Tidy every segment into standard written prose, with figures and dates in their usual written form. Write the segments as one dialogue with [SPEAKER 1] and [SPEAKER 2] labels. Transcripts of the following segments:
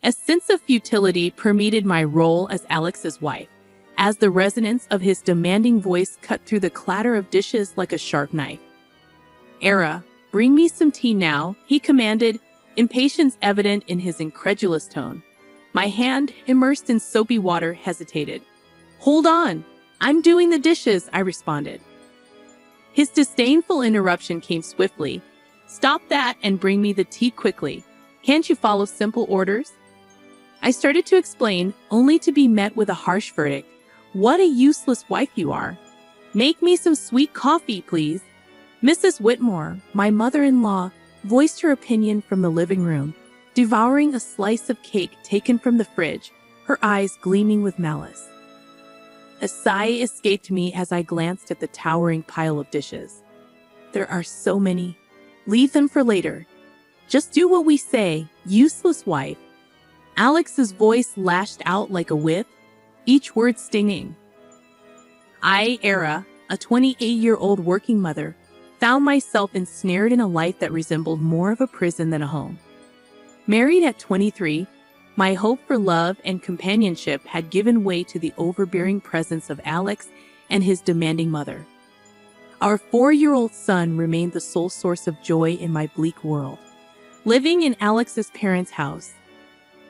[SPEAKER 1] A sense of futility permeated my role as Alex's wife, as the resonance of his demanding voice cut through the clatter of dishes like a sharp knife. "Era, bring me some tea now," he commanded, impatience evident in his incredulous tone. My hand, immersed in soapy water, hesitated. "Hold on, I'm doing the dishes," I responded. His disdainful interruption came swiftly. "Stop that and bring me the tea quickly. Can't you follow simple orders?" I started to explain, only to be met with a harsh verdict. "What a useless wife you are. Make me some sweet coffee, please." Mrs. Whitmore, my mother-in-law, voiced her opinion from the living room, devouring a slice of cake taken from the fridge, her eyes gleaming with malice. A sigh escaped me as I glanced at the towering pile of dishes. "There are so many. Leave them for later. Just do what we say, useless wife." Alex's voice lashed out like a whip, each word stinging. I, Era, a 28-year-old working mother, found myself ensnared in a life that resembled more of a prison than a home. Married at 23, my hope for love and companionship had given way to the overbearing presence of Alex and his demanding mother. Our 4-year-old son remained the sole source of joy in my bleak world. Living in Alex's parents' house,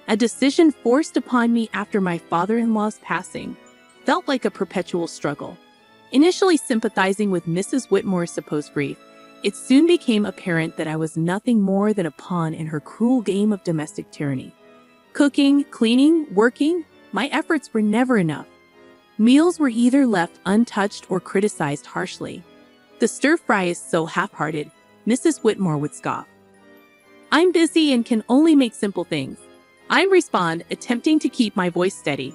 [SPEAKER 1] a decision forced upon me after my father-in-law's passing, felt like a perpetual struggle. Initially sympathizing with Mrs. Whitmore's supposed grief, it soon became apparent that I was nothing more than a pawn in her cruel game of domestic tyranny. Cooking, cleaning, working, my efforts were never enough. Meals were either left untouched or criticized harshly. "The stir-fry is so half-hearted," Mrs. Whitmore would scoff. "I'm busy and can only make simple things," I'd respond, attempting to keep my voice steady.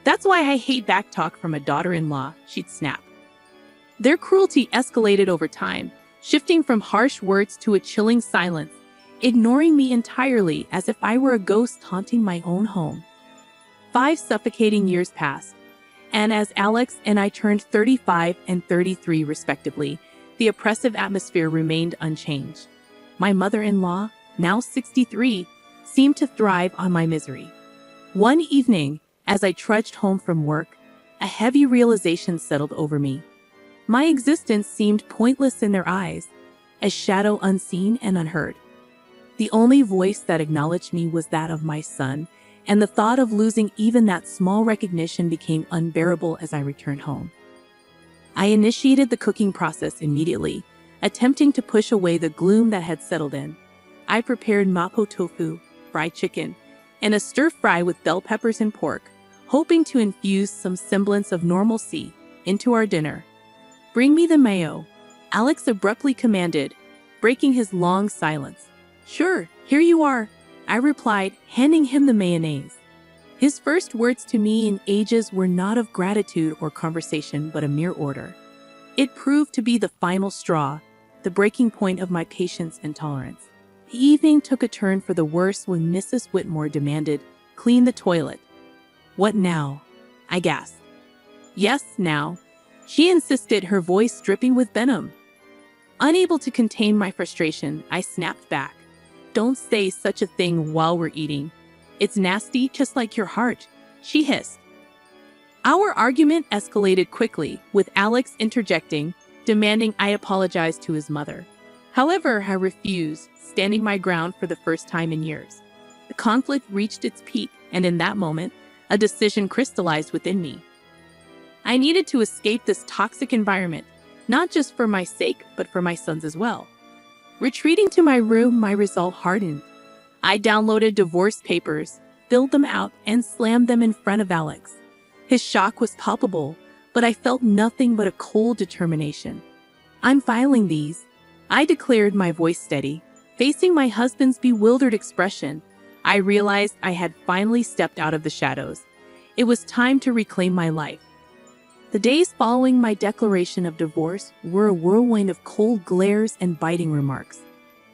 [SPEAKER 1] "That's why I hate backtalk from a daughter-in-law," she'd snap. Their cruelty escalated over time, shifting from harsh words to a chilling silence, ignoring me entirely as if I were a ghost haunting my own home. 5 suffocating years passed, and as Alex and I turned 35 and 33 respectively, the oppressive atmosphere remained unchanged. My mother-in-law, now 63, seemed to thrive on my misery. One evening, as I trudged home from work, a heavy realization settled over me. My existence seemed pointless in their eyes, a shadow unseen and unheard. The only voice that acknowledged me was that of my son, and the thought of losing even that small recognition became unbearable as I returned home. I initiated the cooking process immediately, attempting to push away the gloom that had settled in. I prepared mapo tofu, fried chicken, and a stir-fry with bell peppers and pork, hoping to infuse some semblance of normalcy into our dinner. "Bring me the mayo," Alex abruptly commanded, breaking his long silence. "Sure, here you are," I replied, handing him the mayonnaise. His first words to me in ages were not of gratitude or conversation, but a mere order. It proved to be the final straw, the breaking point of my patience and tolerance. The evening took a turn for the worse when Mrs. Whitmore demanded, "Clean the toilet." "What now?" I gasped. "Yes, now," she insisted, her voice dripping with venom. Unable to contain my frustration, I snapped back. "Don't say such a thing while we're eating. It's nasty, just like your heart," she hissed. Our argument escalated quickly, with Alex interjecting, demanding I apologize to his mother. However, I refused, standing my ground for the first time in years. The conflict reached its peak, and in that moment, a decision crystallized within me. I needed to escape this toxic environment, not just for my sake, but for my son's as well. Retreating to my room, my resolve hardened. I downloaded divorce papers, filled them out, and slammed them in front of Alex. His shock was palpable, but I felt nothing but a cold determination. "I'm filing these," I declared, my voice steady. Facing my husband's bewildered expression, I realized I had finally stepped out of the shadows. It was time to reclaim my life. The days following my declaration of divorce were a whirlwind of cold glares and biting remarks.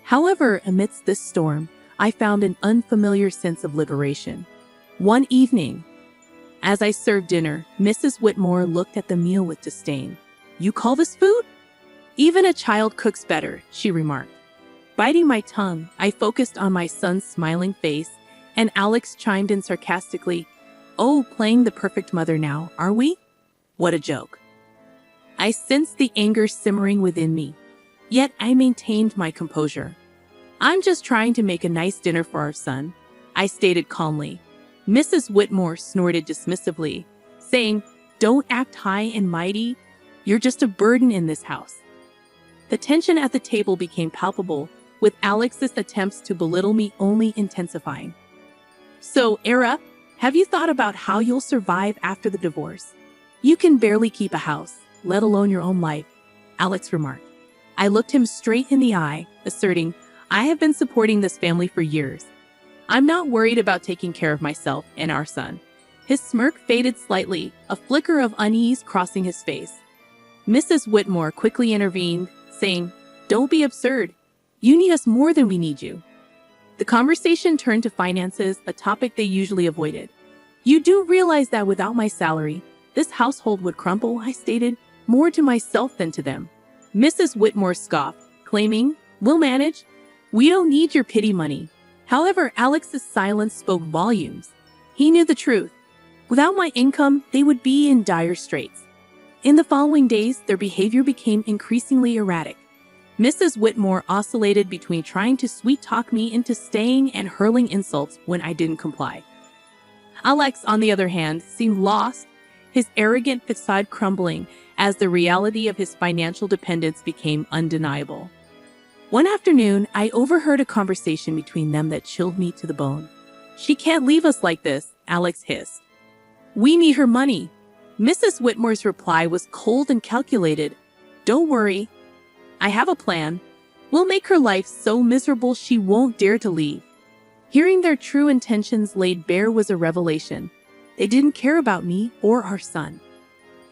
[SPEAKER 1] However, amidst this storm, I found an unfamiliar sense of liberation. One evening, as I served dinner, Mrs. Whitmore looked at the meal with disdain. "You call this food? Even a child cooks better," she remarked. Biting my tongue, I focused on my son's smiling face And Alex chimed in sarcastically, "Oh, playing the perfect mother now, are we? What a joke." I sensed the anger simmering within me, yet I maintained my composure. "I'm just trying to make a nice dinner for our son," I stated calmly. Mrs. Whitmore snorted dismissively, saying, "Don't act high and mighty. You're just a burden in this house." The tension at the table became palpable, with Alex's attempts to belittle me only intensifying. "So, Era, have you thought about how you'll survive after the divorce? You can barely keep a house, let alone your own life," Alex remarked. I looked him straight in the eye, asserting, "I have been supporting this family for years. I'm not worried about taking care of myself and our son." His smirk faded slightly, a flicker of unease crossing his face. Mrs. Whitmore quickly intervened, saying, "Don't be absurd. You need us more than we need you." The conversation turned to finances, a topic they usually avoided. "You do realize that without my salary, this household would crumble," I stated, more to myself than to them. Mrs. Whitmore scoffed, claiming, "We'll manage. We don't need your pity money." However, Alex's silence spoke volumes. He knew the truth. Without my income, they would be in dire straits. In the following days, their behavior became increasingly erratic. Mrs. Whitmore oscillated between trying to sweet-talk me into staying and hurling insults when I didn't comply. Alex, on the other hand, seemed lost, his arrogant facade crumbling as the reality of his financial dependence became undeniable. One afternoon, I overheard a conversation between them that chilled me to the bone. "She can't leave us like this," Alex hissed. "We need her money." Mrs. Whitmore's reply was cold and calculated. "Don't worry. I have a plan. We'll make her life so miserable she won't dare to leave." Hearing their true intentions laid bare was a revelation. They didn't care about me or our son.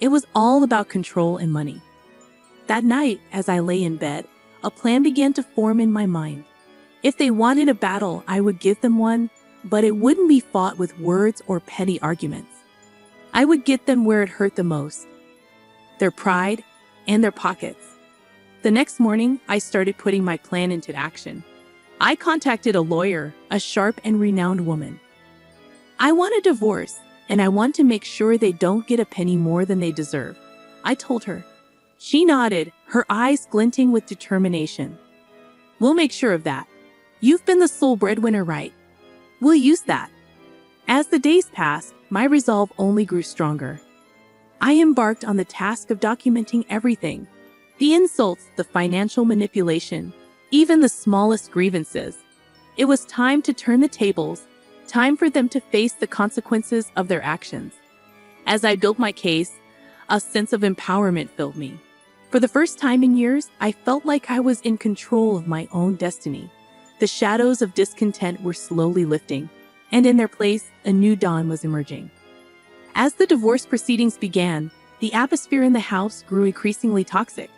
[SPEAKER 1] It was all about control and money. That night, as I lay in bed, a plan began to form in my mind. If they wanted a battle, I would give them one, but it wouldn't be fought with words or petty arguments. I would get them where it hurt the most: their pride and their pockets. The next morning, I started putting my plan into action. I contacted a lawyer, a sharp and renowned woman. "I want a divorce, and I want to make sure they don't get a penny more than they deserve," I told her. She nodded, her eyes glinting with determination. "We'll make sure of that. You've been the sole breadwinner, right? We'll use that." As the days passed, my resolve only grew stronger. I embarked on the task of documenting everything: the insults, the financial manipulation, even the smallest grievances. It was time to turn the tables, time for them to face the consequences of their actions. As I built my case, a sense of empowerment filled me. For the first time in years, I felt like I was in control of my own destiny. The shadows of discontent were slowly lifting, and in their place, a new dawn was emerging. As the divorce proceedings began, the atmosphere in the house grew increasingly toxic.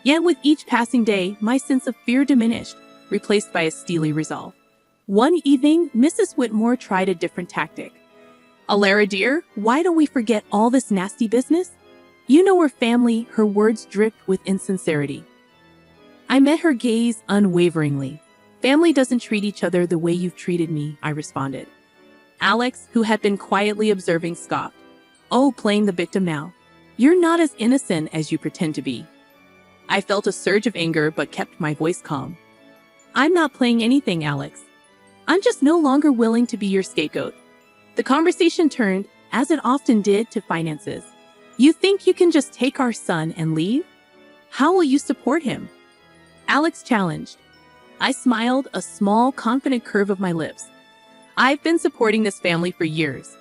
[SPEAKER 1] Yet with each passing day, my sense of fear diminished, replaced by a steely resolve. One evening, Mrs. Whitmore tried a different tactic. "Alara, dear, why don't we forget all this nasty business? You know we're family," her words dripped with insincerity. I met her gaze unwaveringly. "Family doesn't treat each other the way you've treated me," I responded. Alex, who had been quietly observing, scoffed. "Oh, playing the victim now. You're not as innocent as you pretend to be." I felt a surge of anger but kept my voice calm. "I'm not playing anything, Alex. I'm just no longer willing to be your scapegoat." The conversation turned, as it often did, to finances. "You think you can just take our son and leave? How will you support him?" Alex challenged. I smiled, a small, confident curve of my lips. "I've been supporting this family for years.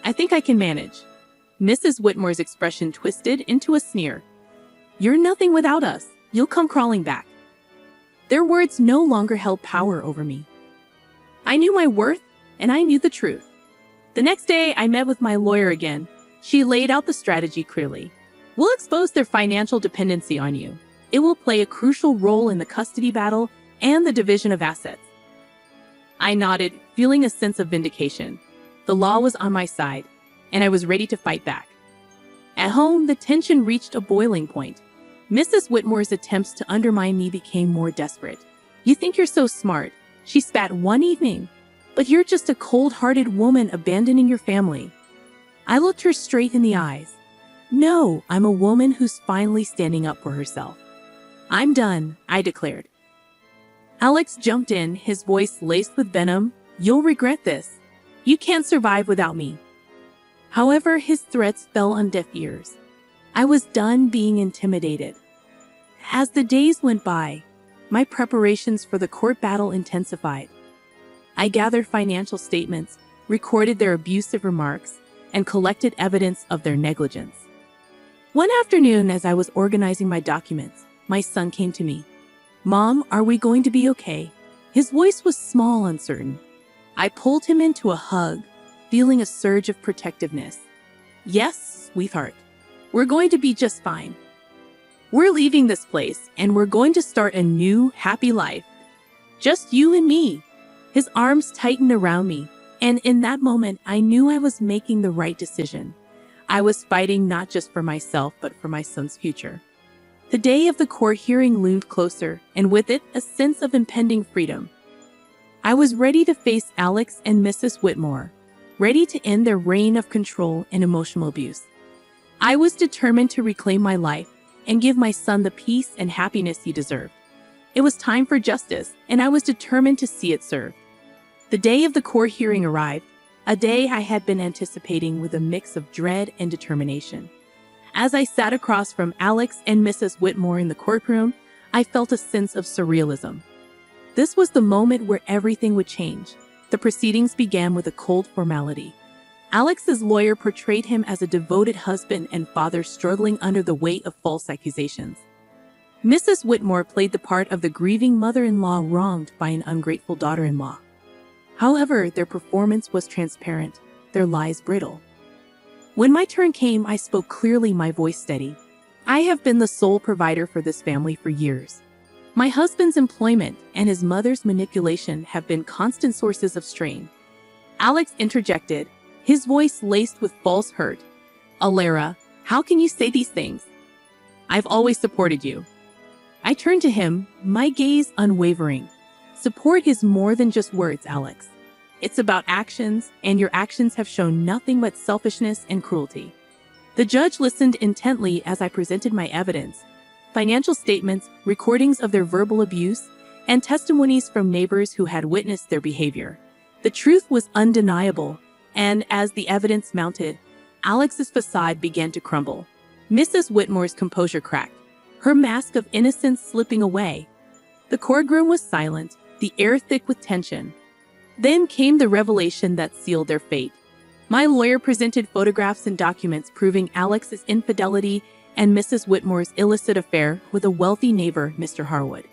[SPEAKER 1] I think I can manage." Mrs. Whitmore's expression twisted into a sneer. "You're nothing without us. You'll come crawling back." Their words no longer held power over me. I knew my worth, and I knew the truth. The next day, I met with my lawyer again. She laid out the strategy clearly. "We'll expose their financial dependency on you. It will play a crucial role in the custody battle and the division of assets." I nodded, feeling a sense of vindication. The law was on my side, and I was ready to fight back. At home, the tension reached a boiling point. Mrs. Whitmore's attempts to undermine me became more desperate. "You think you're so smart," she spat one evening, but you're just a cold-hearted woman abandoning your family. I looked her straight in the eyes. No, I'm a woman who's finally standing up for herself. I'm done, I declared. Alex jumped in, his voice laced with venom. You'll regret this. You can't survive without me. However, his threats fell on deaf ears. I was done being intimidated. As the days went by, my preparations for the court battle intensified. I gathered financial statements, recorded their abusive remarks, and collected evidence of their negligence. One afternoon, as I was organizing my documents, my son came to me. Mom, are we going to be okay? His voice was small, uncertain. I pulled him into a hug, feeling a surge of protectiveness. Yes, sweetheart. We're going to be just fine. We're leaving this place, and we're going to start a new, happy life. Just you and me. His arms tightened around me, and in that moment, I knew I was making the right decision. I was fighting not just for myself, but for my son's future. The day of the court hearing loomed closer, and with it, a sense of impending freedom. I was ready to face Alex and Mrs. Whitmore, ready to end their reign of control and emotional abuse. I was determined to reclaim my life and give my son the peace and happiness he deserved. It was time for justice, and I was determined to see it served. The day of the court hearing arrived, a day I had been anticipating with a mix of dread and determination. As I sat across from Alex and Mrs. Whitmore in the courtroom, I felt a sense of surrealism. This was the moment where everything would change. The proceedings began with a cold formality. Alex's lawyer portrayed him as a devoted husband and father struggling under the weight of false accusations. Mrs. Whitmore played the part of the grieving mother-in-law wronged by an ungrateful daughter-in-law. However, their performance was transparent, their lies brittle. When my turn came, I spoke clearly, my voice steady. I have been the sole provider for this family for years. My husband's employment and his mother's manipulation have been constant sources of strain. Alex interjected, his voice laced with false hurt. Alara, how can you say these things? I've always supported you. I turned to him, my gaze unwavering. Support is more than just words, Alex. It's about actions, and your actions have shown nothing but selfishness and cruelty. The judge listened intently as I presented my evidence. Financial statements, recordings of their verbal abuse, and testimonies from neighbors who had witnessed their behavior. The truth was undeniable, and as the evidence mounted, Alex's facade began to crumble. Mrs. Whitmore's composure cracked, her mask of innocence slipping away. The courtroom was silent, the air thick with tension. Then came the revelation that sealed their fate. My lawyer presented photographs and documents proving Alex's infidelity and Mrs. Whitmore's illicit affair with a wealthy neighbor, Mr. Harwood.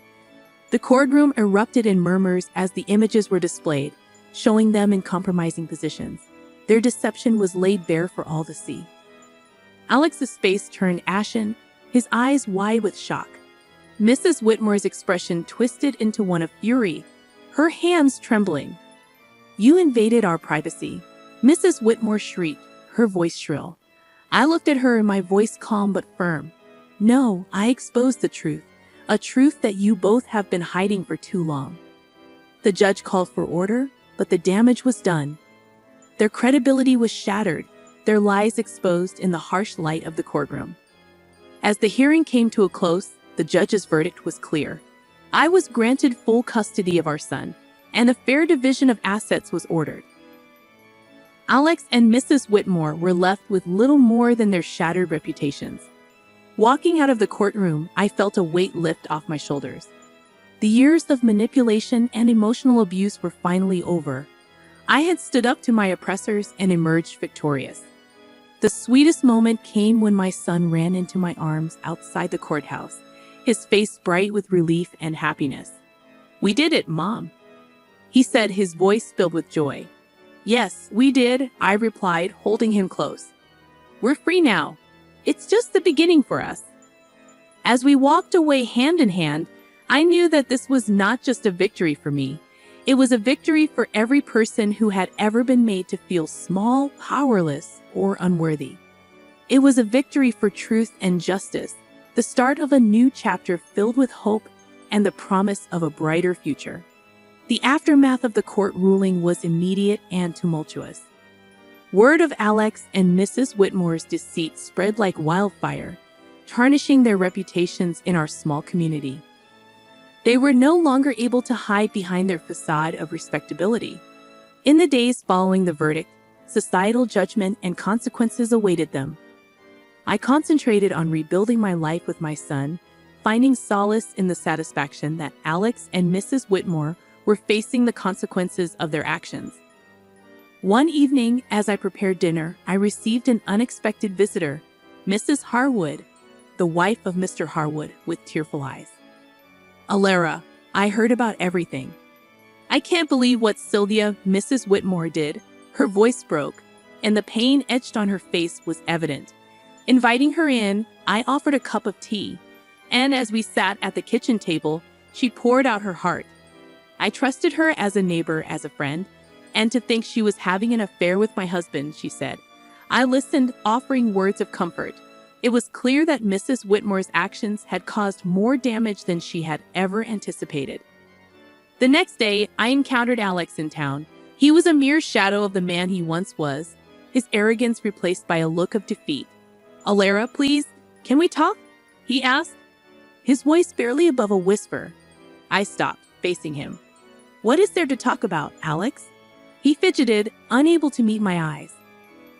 [SPEAKER 1] The courtroom erupted in murmurs as the images were displayed, showing them in compromising positions. Their deception was laid bare for all to see. Alex's face turned ashen, his eyes wide with shock. Mrs. Whitmore's expression twisted into one of fury, her hands trembling. You invaded our privacy. Mrs. Whitmore shrieked, her voice shrill. I looked at her, my voice calm but firm. No, I exposed the truth, a truth that you both have been hiding for too long. The judge called for order, but the damage was done. Their credibility was shattered, their lies exposed in the harsh light of the courtroom. As the hearing came to a close, the judge's verdict was clear. I was granted full custody of our son, and a fair division of assets was ordered. Alex and Mrs. Whitmore were left with little more than their shattered reputations. Walking out of the courtroom, I felt a weight lift off my shoulders. The years of manipulation and emotional abuse were finally over. I had stood up to my oppressors and emerged victorious. The sweetest moment came when my son ran into my arms outside the courthouse, his face bright with relief and happiness. We did it, Mom, he said, his voice filled with joy. Yes, we did, I replied, holding him close. We're free now. It's just the beginning for us. As we walked away hand in hand, I knew that this was not just a victory for me. It was a victory for every person who had ever been made to feel small, powerless, or unworthy. It was a victory for truth and justice, the start of a new chapter filled with hope and the promise of a brighter future. The aftermath of the court ruling was immediate and tumultuous. Word of Alex and Mrs. Whitmore's deceit spread like wildfire, tarnishing their reputations in our small community. They were no longer able to hide behind their facade of respectability. In the days following the verdict, societal judgment and consequences awaited them. I concentrated on rebuilding my life with my son, finding solace in the satisfaction that Alex and Mrs. Whitmore were facing the consequences of their actions. One evening, as I prepared dinner, I received an unexpected visitor, Mrs. Harwood, the wife of Mr. Harwood, with tearful eyes. "Alara, I heard about everything. I can't believe what Sylvia, Mrs. Whitmore, did." Her voice broke, and the pain etched on her face was evident. Inviting her in, I offered a cup of tea, and as we sat at the kitchen table, she poured out her heart. I trusted her as a neighbor, as a friend, and to think she was having an affair with my husband, she said. I listened, offering words of comfort. It was clear that Mrs. Whitmore's actions had caused more damage than she had ever anticipated. The next day, I encountered Alex in town. He was a mere shadow of the man he once was, his arrogance replaced by a look of defeat. "Alara, please, can we talk?" he asked, his voice barely above a whisper. I stopped, facing him. "What is there to talk about, Alex?" He fidgeted, unable to meet my eyes.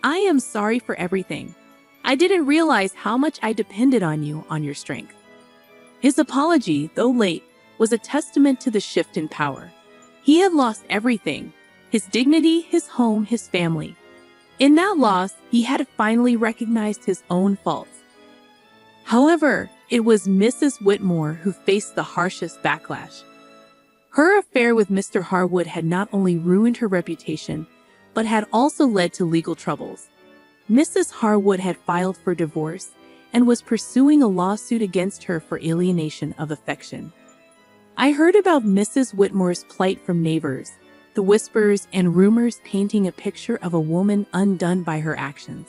[SPEAKER 1] "I am sorry for everything. I didn't realize how much I depended on you, on your strength." His apology, though late, was a testament to the shift in power. He had lost everything: his dignity, his home, his family. In that loss, he had finally recognized his own faults. However, it was Mrs. Whitmore who faced the harshest backlash. Her affair with Mr. Harwood had not only ruined her reputation, but had also led to legal troubles. Mrs. Harwood had filed for divorce and was pursuing a lawsuit against her for alienation of affection. I heard about Mrs. Whitmore's plight from neighbors, the whispers and rumors painting a picture of a woman undone by her actions.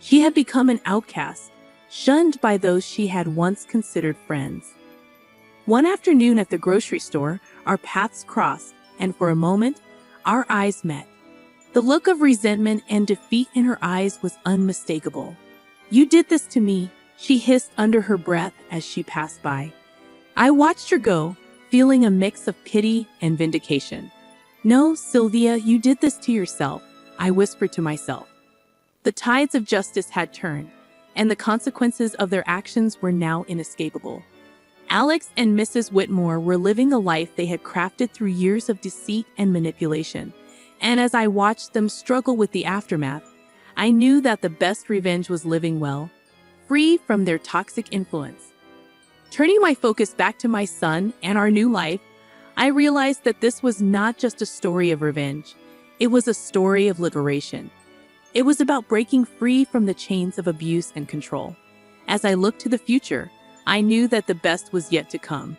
[SPEAKER 1] She had become an outcast, shunned by those she had once considered friends. One afternoon at the grocery store, our paths crossed, and for a moment, our eyes met. The look of resentment and defeat in her eyes was unmistakable. "You did this to me," she hissed under her breath as she passed by. I watched her go, feeling a mix of pity and vindication. "No, Sylvia, you did this to yourself," I whispered to myself. The tides of justice had turned, and the consequences of their actions were now inescapable. Alex and Mrs. Whitmore were living a life they had crafted through years of deceit and manipulation, and as I watched them struggle with the aftermath, I knew that the best revenge was living well, free from their toxic influence. Turning my focus back to my son and our new life, I realized that this was not just a story of revenge. It was a story of liberation. It was about breaking free from the chains of abuse and control. As I looked to the future, I knew that the best was yet to come.